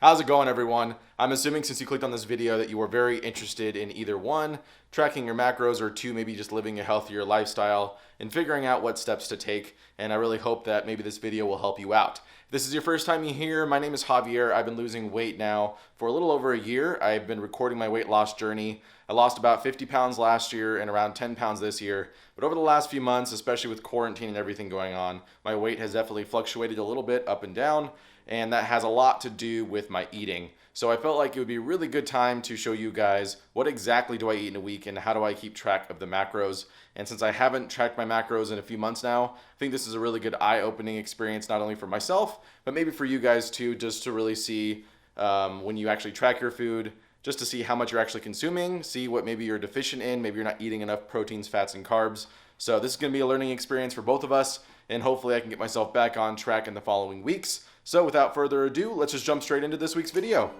How's it going, everyone? I'm assuming since you clicked on this video that you were very interested in either one, tracking your macros, or two, maybe just living a healthier lifestyle and figuring out what steps to take. And I really hope that maybe this video will help you out. If this is your first time here, my name is Javier. I've been losing weight now for a little over a year. I've been recording my weight loss journey. I lost about 50 pounds last year and around 10 pounds this year. But over the last few months, especially with quarantine and everything going on, my weight has definitely fluctuated a little bit up and down. And that has a lot to do with my eating. So I felt like it would be a really good time to show you guys what exactly do I eat in a week and how do I keep track of the macros. And since I haven't tracked my macros in a few months now, I think this is a really good eye-opening experience, not only for myself, but maybe for you guys too, just to really see when you actually track your food, just to see how much you're actually consuming, see what maybe you're deficient in, maybe you're not eating enough proteins, fats, and carbs. So this is going to be a learning experience for both of us, and hopefully I can get myself back on track in the following weeks. So without further ado, let's just jump straight into this week's video.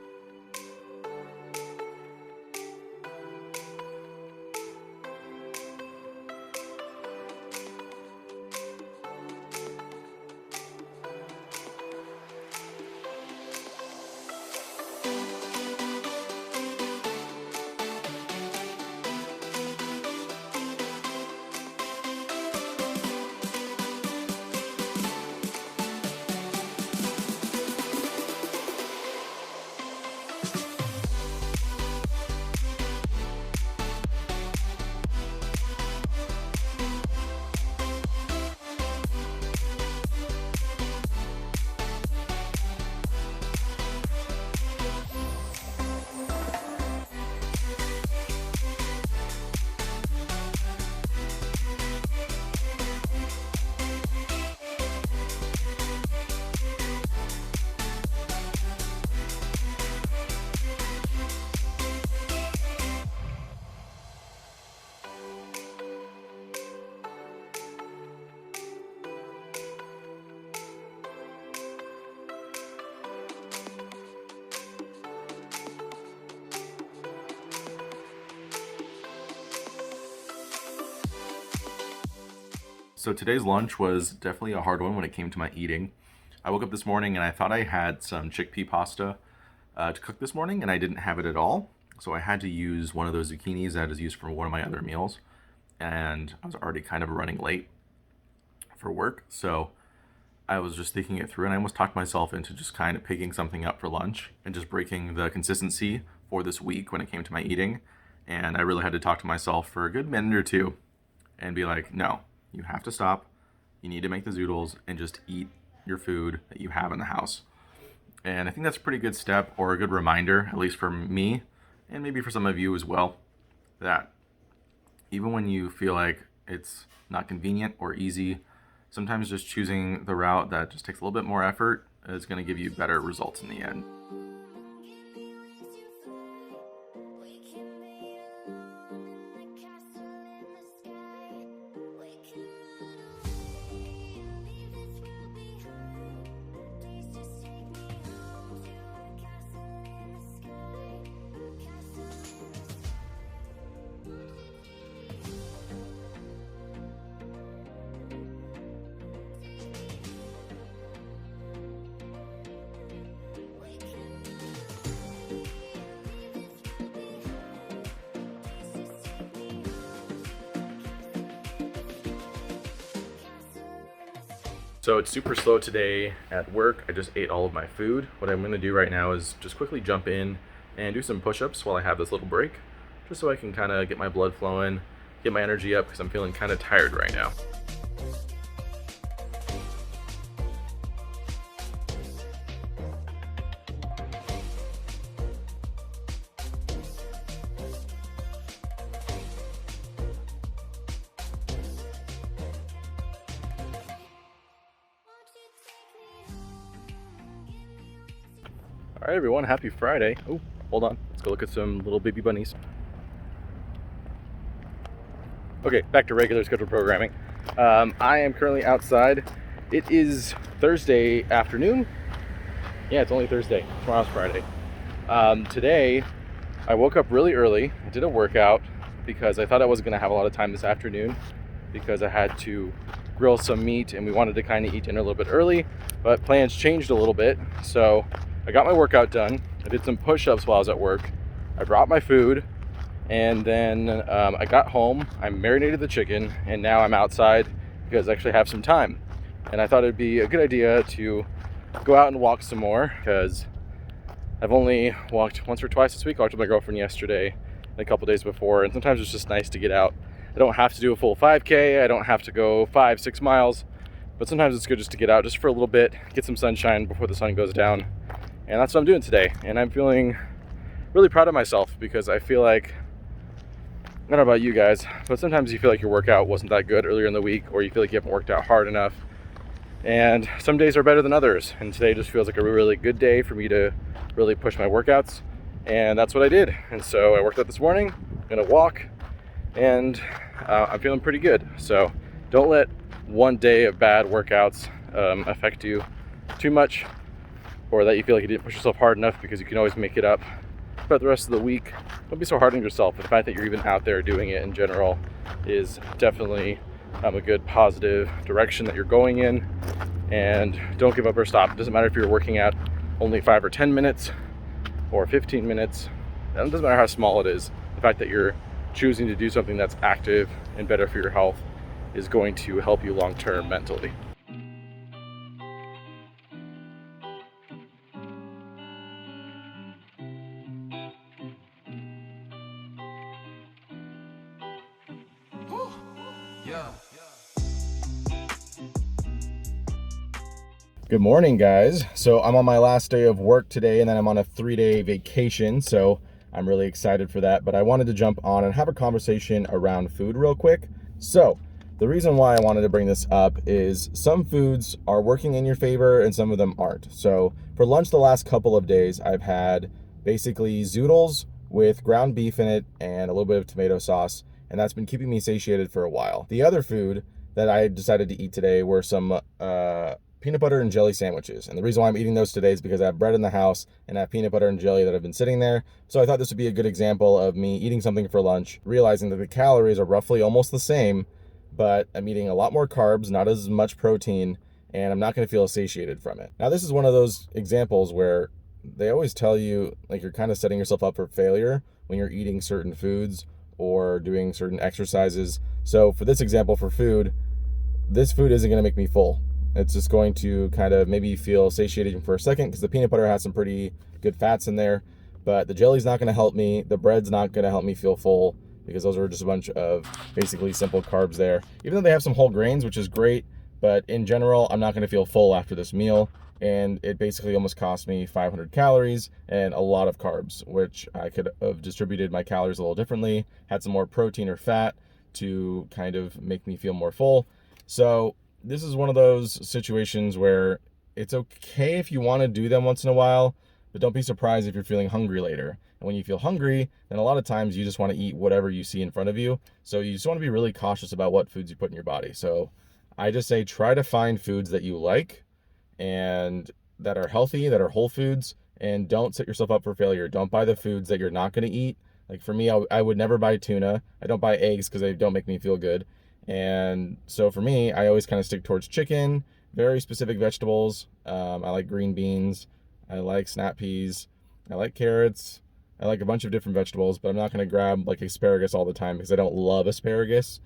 So today's lunch was definitely a hard one when it came to my eating. I woke up this morning and I thought I had some chickpea pasta to cook this morning, and I didn't have it at all. So I had to use one of those zucchinis that is used for one of my other meals. And I was already kind of running late for work. So I was just thinking it through, and I almost talked myself into just kind of picking something up for lunch and just breaking the consistency for this week when it came to my eating. And I really had to talk to myself for a good minute or two and be like, no. You have to stop. You need to make the zoodles and just eat your food that you have in the house. And I think that's a pretty good step, or a good reminder, at least for me, and maybe for some of you as well, that even when you feel like it's not convenient or easy, sometimes just choosing the route that just takes a little bit more effort is going to give you better results in the end. So it's super slow today at work. I just ate all of my food. What I'm going to do right now is just quickly jump in and do some push-ups while I have this little break, just so I can kind of get my blood flowing, get my energy up, because I'm feeling kind of tired right now. All right, everyone, happy Friday. Oh, hold on. Let's go look at some little baby bunnies. Okay, back to regular scheduled programming. I am currently outside. It is Thursday afternoon. Yeah, it's only Thursday. Tomorrow's Friday. Today, I woke up really early. I did a workout because I thought I wasn't going to have a lot of time this afternoon because I had to grill some meat and we wanted to kind of eat dinner a little bit early, but plans changed a little bit. So I got my workout done. I did some push-ups while I was at work. I brought my food, and then I got home. I marinated the chicken, and now I'm outside because I actually have some time. And I thought it'd be a good idea to go out and walk some more, because I've only walked once or twice this week. I walked with my girlfriend yesterday and a couple days before, and sometimes it's just nice to get out. I don't have to do a full 5K. I don't have to go 5-6 miles, but sometimes it's good just to get out just for a little bit, get some sunshine before the sun goes down. And that's what I'm doing today. And I'm feeling really proud of myself, because I feel like, I don't know about you guys, but sometimes you feel like your workout wasn't that good earlier in the week, or you feel like you haven't worked out hard enough. And some days are better than others. And today just feels like a really good day for me to really push my workouts. And that's what I did. And so I worked out this morning, I'm gonna walk, and I'm feeling pretty good. So don't let one day of bad workouts affect you too much, or that you feel like you didn't push yourself hard enough, because you can always make it up throughout the rest of the week. Don't be so hard on yourself. The fact that you're even out there doing it in general is definitely a good positive direction that you're going in. And don't give up or stop. It doesn't matter if you're working out only 5 or 10 minutes or 15 minutes. It doesn't matter how small it is. The fact that you're choosing to do something that's active and better for your health is going to help you long term mentally. Good morning, guys. So I'm on my last day of work today, and then I'm on a 3-day vacation, so I'm really excited for that. But I wanted to jump on and have a conversation around food real quick. So the reason why I wanted to bring this up is some foods are working in your favor and some of them aren't. So for lunch the last couple of days, I've had basically zoodles with ground beef in it and a little bit of tomato sauce, and that's been keeping me satiated for a while. The other food that I decided to eat today were some peanut butter and jelly sandwiches. And the reason why I'm eating those today is because I have bread in the house and I have peanut butter and jelly that have been sitting there. So I thought this would be a good example of me eating something for lunch, realizing that the calories are roughly almost the same, but I'm eating a lot more carbs, not as much protein, and I'm not going to feel satiated from it. Now, this is one of those examples where they always tell you, like, you're kind of setting yourself up for failure when you're eating certain foods or doing certain exercises. So for this example, for food, this food isn't going to make me full. It's just going to kind of maybe feel satiated for a second, because the peanut butter has some pretty good fats in there, but the jelly's not going to help me. The bread's not going to help me feel full, because those are just a bunch of basically simple carbs there. Even though they have some whole grains, which is great, but in general, I'm not going to feel full after this meal. And it basically almost cost me 500 calories and a lot of carbs, which I could have distributed my calories a little differently, had some more protein or fat to kind of make me feel more full. So this is one of those situations where it's okay if you want to do them once in a while, but don't be surprised if you're feeling hungry later. And when you feel hungry, then a lot of times you just want to eat whatever you see in front of you. So you just want to be really cautious about what foods you put in your body. So I just say try to find foods that you like and that are healthy, that are whole foods, and don't set yourself up for failure. Don't buy the foods that you're not going to eat. Like for me, I would never buy tuna. I don't buy eggs because they don't make me feel good. And so for me, I always kind of stick towards chicken, very specific vegetables. I like green beans. I like snap peas. I like carrots. I like a bunch of different vegetables, but I'm not going to grab like asparagus all the time because I don't love asparagus.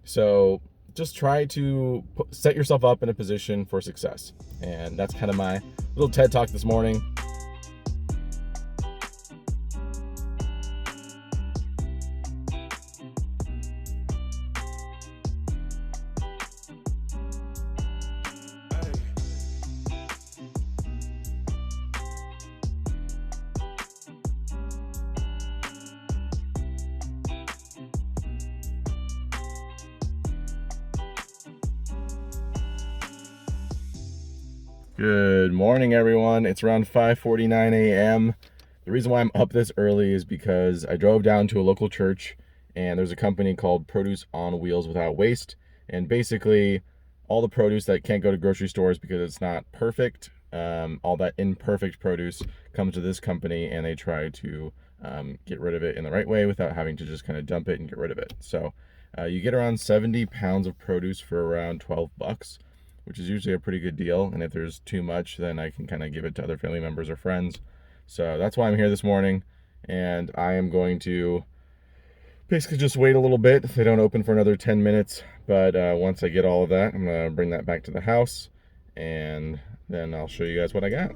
So just try to set yourself up in a position for success. And that's kind of my little TED Talk this morning. Good morning, everyone. It's around 5:49 a.m. The reason why I'm up this early is because I drove down to a local church, and there's a company called Produce on Wheels Without Waste. And basically, all the produce that can't go to grocery stores because it's not perfect, all that imperfect produce comes to this company, and they try to get rid of it in the right way without having to just kind of dump it and get rid of it. So you get around 70 pounds of produce for around $12, which is usually a pretty good deal. And if there's too much, then I can kind of give it to other family members or friends. So that's why I'm here this morning. And I am going to basically just wait a little bit. They don't open for another 10 minutes. But once I get all of that, I'm going to bring that back to the house. And then I'll show you guys what I got.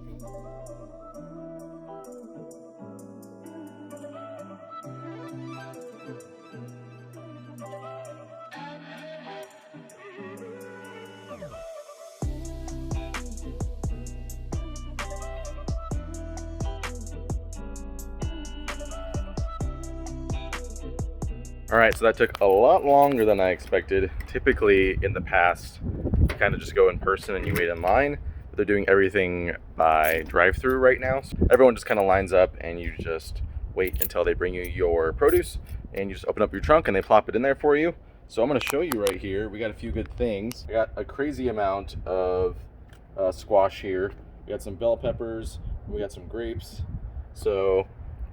All right, so that took a lot longer than I expected. Typically in the past, you kind of just go in person and you wait in line, but they're doing everything by drive-through right now. So everyone just kind of lines up and you just wait until they bring you your produce, and you just open up your trunk and they plop it in there for you. So I'm gonna show you right here. We got a few good things. I got a crazy amount of squash here. We got some bell peppers, we got some grapes. So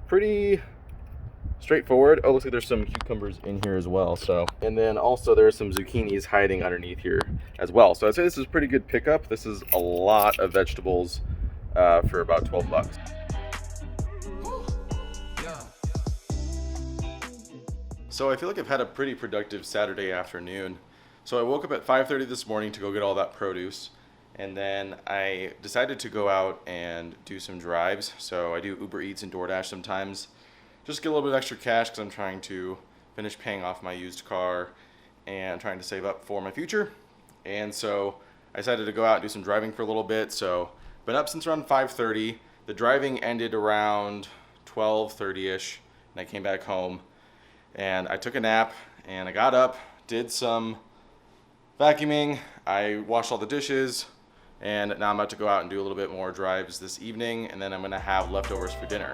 pretty straightforward. Oh, looks like there's some cucumbers in here as well. So, and then also there's some zucchinis hiding underneath here as well. So I'd say this is a pretty good pickup. This is a lot of vegetables for about 12 bucks. So I feel like I've had a pretty productive Saturday afternoon. So I woke up at 5:30 this morning to go get all that produce. And then I decided to go out and do some drives. So I do Uber Eats and DoorDash sometimes. Just get a little bit of extra cash because I'm trying to finish paying off my used car and trying to save up for my future. And so I decided to go out and do some driving for a little bit. So been up since around 5:30. The driving ended around 12:30ish, and I came back home and I took a nap, and I got up, did some vacuuming, I washed all the dishes, and now I'm about to go out and do a little bit more drives this evening, and then I'm gonna have leftovers for dinner.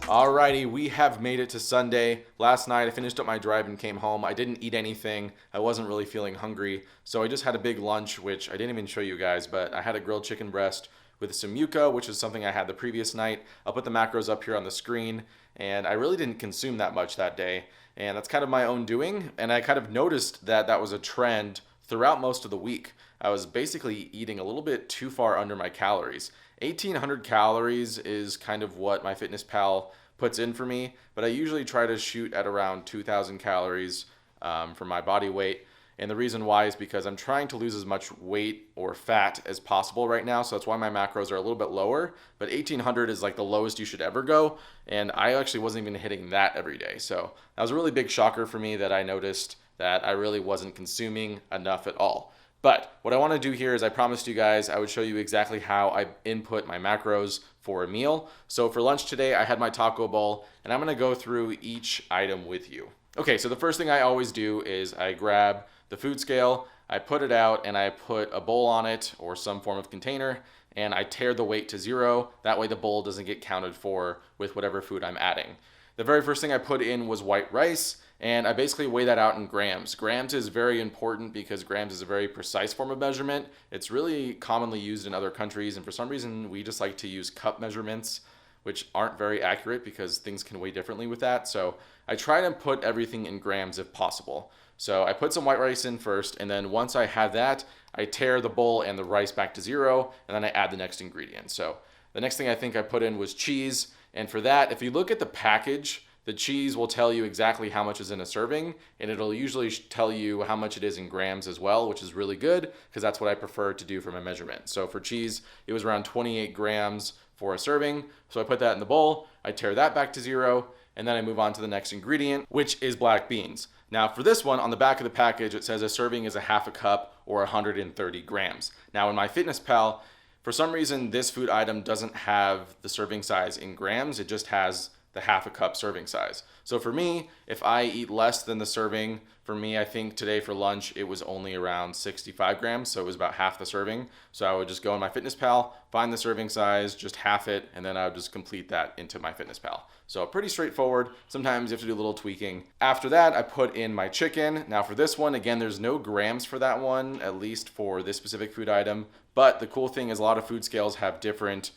Alrighty, we have made it to Sunday. Last night I finished up my drive and came home. I didn't eat anything. I wasn't really feeling hungry, so I just had a big lunch, which I didn't even show you guys, but I had a grilled chicken breast with some yuca, which is something I had the previous night. I'll put the macros up here on the screen, and I really didn't consume that much that day, and that's kind of my own doing, and I kind of noticed that that was a trend throughout most of the week. I was basically eating a little bit too far under my calories. 1,800 calories is kind of what MyFitnessPal puts in for me, but I usually try to shoot at around 2,000 calories for my body weight. And the reason why is because I'm trying to lose as much weight or fat as possible right now, so that's why my macros are a little bit lower, but 1,800 is like the lowest you should ever go, and I actually wasn't even hitting that every day. So that was a really big shocker for me that I noticed that I really wasn't consuming enough at all. But what I want to do here is I promised you guys I would show you exactly how I input my macros for a meal. So for lunch today, I had my taco bowl, and I'm going to go through each item with you. Okay, so the first thing I always do is I grab the food scale, I put it out, and I put a bowl on it or some form of container, and I tear the weight to 0. That way the bowl doesn't get counted for with whatever food I'm adding. The very first thing I put in was white rice, and I basically weigh that out in grams. Grams is very important because grams is a very precise form of measurement. It's really commonly used in other countries, and for some reason we just like to use cup measurements, which aren't very accurate because things can weigh differently with that. So I try to put everything in grams if possible. So I put some white rice in first, and then once I have that, I tear the bowl and the rice back to 0, and then I add the next ingredient. So the next thing I think I put in was cheese, and for that, if you look at the package, the cheese will tell you exactly how much is in a serving, and it'll usually tell you how much it is in grams as well, which is really good because that's what I prefer to do for my measurement. So for cheese, it was around 28 grams for a serving. So I put that in the bowl, I tear that back to 0, and then I move on to the next ingredient, which is black beans. Now for this one, on the back of the package, it says a serving is a half a cup or 130 grams. Now in MyFitnessPal, for some reason, this food item doesn't have the serving size in grams, it just has the half a cup serving size. So for me, if I eat less than the serving, for me, I think today for lunch, it was only around 65 grams. So it was about half the serving. So I would just go in MyFitnessPal, find the serving size, just half it, and then I would just complete that into MyFitnessPal. So pretty straightforward. Sometimes you have to do a little tweaking. After that, I put in my chicken. Now for this one, again, there's no grams for that one, at least for this specific food item. But the cool thing is a lot of food scales have different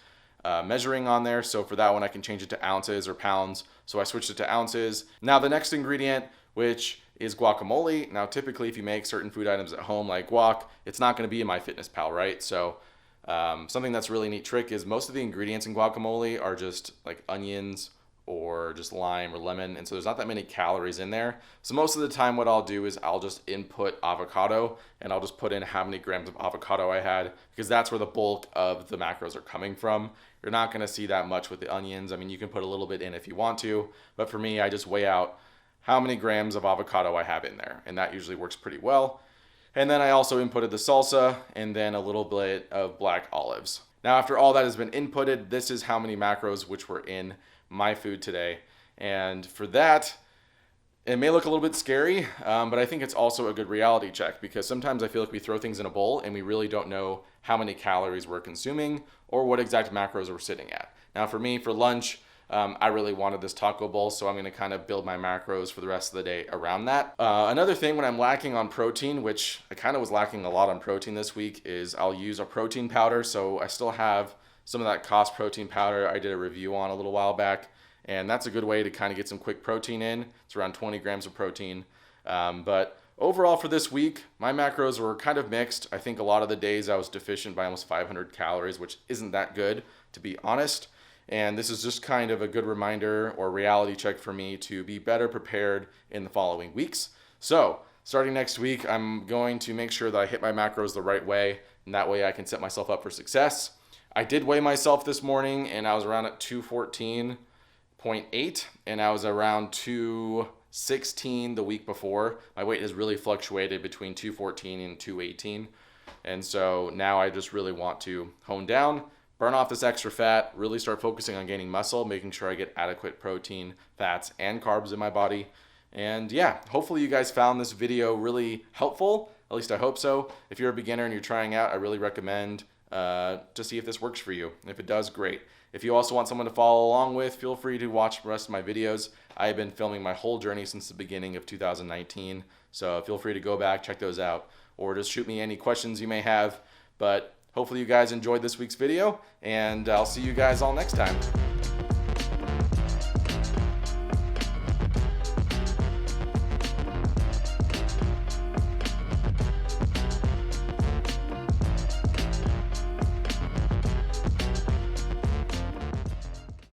measuring on there. So for that one, I can change it to ounces or pounds. So I switched it to ounces. Now the next ingredient, which is guacamole. Now typically if you make certain food items at home like guac, it's not going to be in MyFitnessPal, right? So something that's really neat trick is most of the ingredients in guacamole are just like onions or just lime or lemon, and so there's not that many calories in there. So most of the time what I'll do is I'll just input avocado, and I'll just put in how many grams of avocado I had, because that's where the bulk of the macros are coming from. You're not going to see that much with the onions. I mean, you can put a little bit in if you want to, but for me, I just weigh out how many grams of avocado I have in there, and that usually works pretty well. And then I also inputted the salsa and then a little bit of black olives. Now after all that has been inputted, this is how many macros which were in my food today. And for that, it may look a little bit scary, but I think it's also a good reality check, because sometimes I feel like we throw things in a bowl and we really don't know how many calories we're consuming or what exact macros we're sitting at. Now for me, for lunch, I really wanted this taco bowl, so I'm going to kind of build my macros for the rest of the day around that. Another thing when I'm lacking on protein, which I kind of was lacking a lot on protein this week, is I'll use a protein powder. So I still have some of that Cost protein powder I did a review on a little while back, and that's a good way to kind of get some quick protein in. It's around 20 grams of protein. But overall for this week, my macros were kind of mixed. I think a lot of the days I was deficient by almost 500 calories, which isn't that good, to be honest. And this is just kind of a good reminder or reality check for me to be better prepared in the following weeks. So starting next week, I'm going to make sure that I hit my macros the right way, and that way I can set myself up for success. I did weigh myself this morning, and I was around at 214.8, and I was around 216 the week before. My weight has really fluctuated between 214 and 218, and so now I just really want to hone down, burn off this extra fat, really start focusing on gaining muscle, making sure I get adequate protein, fats, and carbs in my body. And yeah, hopefully you guys found this video really helpful. At least I hope so. If you're a beginner and you're trying out, I really recommend to see if this works for you. If it does, great. If you also want someone to follow along with, feel free to watch the rest of my videos. I have been filming my whole journey since the beginning of 2019, so feel free to go back, check those out, or just shoot me any questions you may have. But hopefully you guys enjoyed this week's video, and I'll see you guys all next time.